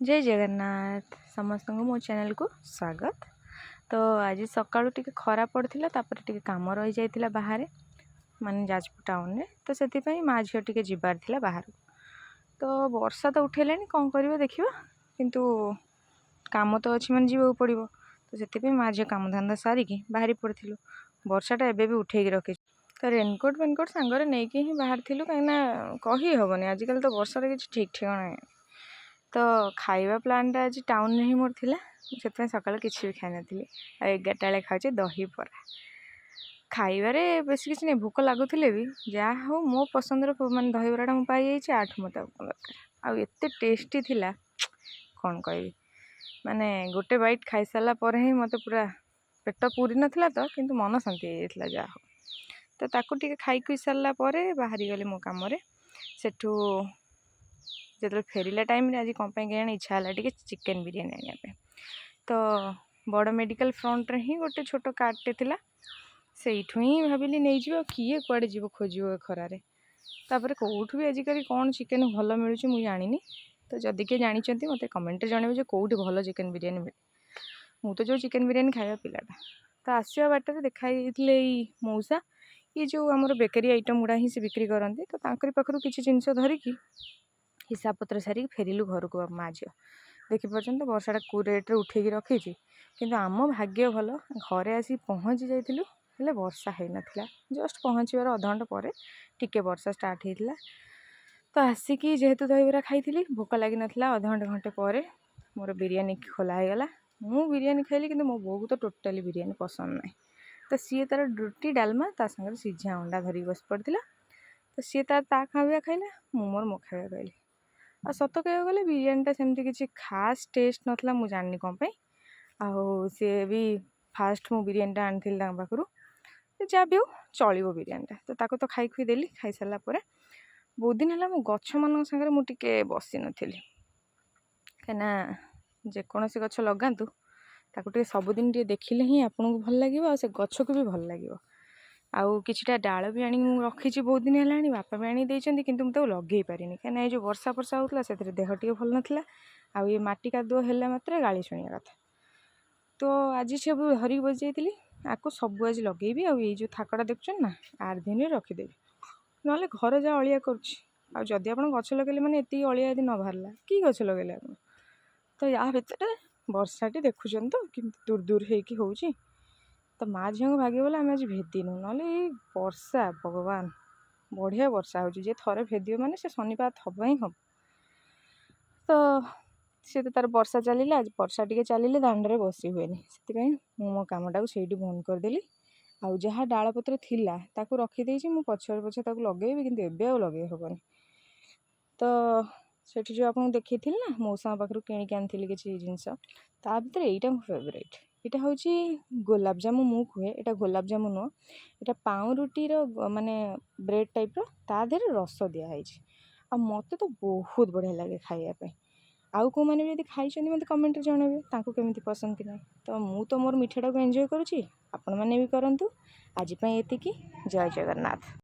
जय जगन्नाथ समस्त मो चैनल को स्वागत। तो आज सकाळू टिके खरा पड़ता तापर टिके काम रही जाइतिला बाहर माने जाजपुर टाउन में। तो से माँ झील टिके जीवार थिला बाहर। तो वर्षा तो उठेलानी कौन कर देखा किंतु काम तो अच्छी माने जीवा पड़ो। तो से माँ झील काम धंदा सारिकी बाहरी पड़ू। वर्षाटा एबे भी उठेकी रखी। तो रेनकोट वेनकोट सांगरे नहीं कि बाहर थिलु कहीं कही हेबनी आजिकल तो वर्षा किसी ठीक ठिकाना। तो खाଇବା प्लानटा आज टाउन में ही मोर थिला से सकाल किसी भी खाई नी। 11टा बेले खाऊे दही बरा खाइबारे बेस किसी नहीं भोक लगुले भी जहाँ हो मो पसंदर माने दही बराटा मुझे पाई 8 मत दरकार आते टेस्टी थिला कौन कह माने गोटे बैट खाई सारा पर ही मत पूरा पेट पूरी नाला तो किंतु मन शांति हो जाता जहाँ हो। तो ताकू टिके खाई खुई सारा बाहरी गली मो कम सेठू जो फेरला टाइम आज कौन के इच्छा है टे चिकेन बिरियानी आने। तो बड़ मेडिकल फ्रंट रे ही गोटे छोट कार्टे थिला सेठू ही भाविली नहीं जीव किए कुआड़े जीव खोज खरारे। तापर कौटू भी आजिकल कौन चिकेन भल मिलूँ मुझे जानी। तो जदि किए जानते मत कमेंट जानवे जो कौटी भल चिकेन बिरियानी मिले। मु तो जो चिकेन बिरियानी खाଇବା पिलाटा तो आसवा बाटर देखाई मौसा ये जो आमर बेकरी आइटम गुड़ा ही से बिक्री करती। तो पाखु किसी जिनस धरिकी हिसाब पत्र सारी फेरिलु घर को माँ झील देखिपुर। वर्षाटा कौ रेट्रे उठेकी रखी कि आम भाग्य भल घरे आसी पहुँची जाइलु हेले वर्षा है नाला जस्ट पहुँचबार अधघंटा पर टिके वर्षा स्टार्ट होता। तो आसिकी जेहेतु दहीबरा खाई भोक लगी नाला अधघंटे घंटे पर मोर बिरियानी खोला गला। मु बिरियानी खाइली कि मो बो को तो टोटाली बिरियानी पसंद ना। तो सी तार रुटी डालमा ता संगे सीझा अंडा धरिक बस पड़ा। तो सी तार खाଇବା खाइला मु मोर मो खाଇବା खाइली। आ सत कह गले बिरियानीटा सेमती किसी खास टेस्ट नाला मुझे जाननी कौन सी भी फास्ट मु बिरियानीटा आनी पाखु जहाँ भी हो चलो बिरियानीटा। तो ताको तो खाई खुई देली खाई सारा बहुत दिन है मो गछ मान सागर मुझे बसी नी कहीं जेकोसी गछ लगातु ताकू सबुदिन देखिले ही आपको भल लगे से गछ को भी भल लगे। आउ किछिटा डाल भी आनी रखी बहुत दिन है बापा भी आनी देइछन्ति किंतु मुझे लगे पारिनी कहीं जो वर्षा फर्षा होता से देह टे भल नाला आउ ये माटी कादुआ है मात्र गाड़ी शुणा कथा। तो आज सब धरिक बस जाइली आपको सब आज लगे आई जो थाकटा देखुन ना आर दिन रखीदेवी ना घर जहाँ अलिया करुँच आप गच लगे मैंने ये अलिया यदि न बाहरला कि गच लगे आप। तो या भितर वर्षाटी देखुं तो कि दूर दूर हो तो माँ झील भाग्य बोला आम आज भेदीनु ना वर्षा भगवान बढ़िया वर्षा हो थे भेदियो माने से शनिपात हम ही हम। तो सी तो तार वर्षा चलिए वर्षा टे चलिए दांडे बसी हुए से मो कमटा को सही बंद करदेली। आउ जहाँ डाल पत्र थिला ताकू रखीदे मु पछे पछे लगेबी कि एबे आ लगे हेबनी। तो सेठी जो आपको देखी ना मौसा पाखु किणिक आनी किसी जिनस ता भर यहीटा मो फेवरेट यहाँ हूँ गोलाप जामु मु कहे यहाँ गोलाप जामु नुह यहाँ पाउरुटीर माने ब्रेड टाइप ता देहरे रस दिखाई आ मत तो बहुत बढ़िया लगे खाइबापी। आउ को मैंने भी खाई मत कमेंट जनइबे केमी पसंद कि ना। तो मु तो मोर मिठाटा को एंजॉय करुँची आपण मैंने भी करूँ। आज ये जय जगन्नाथ।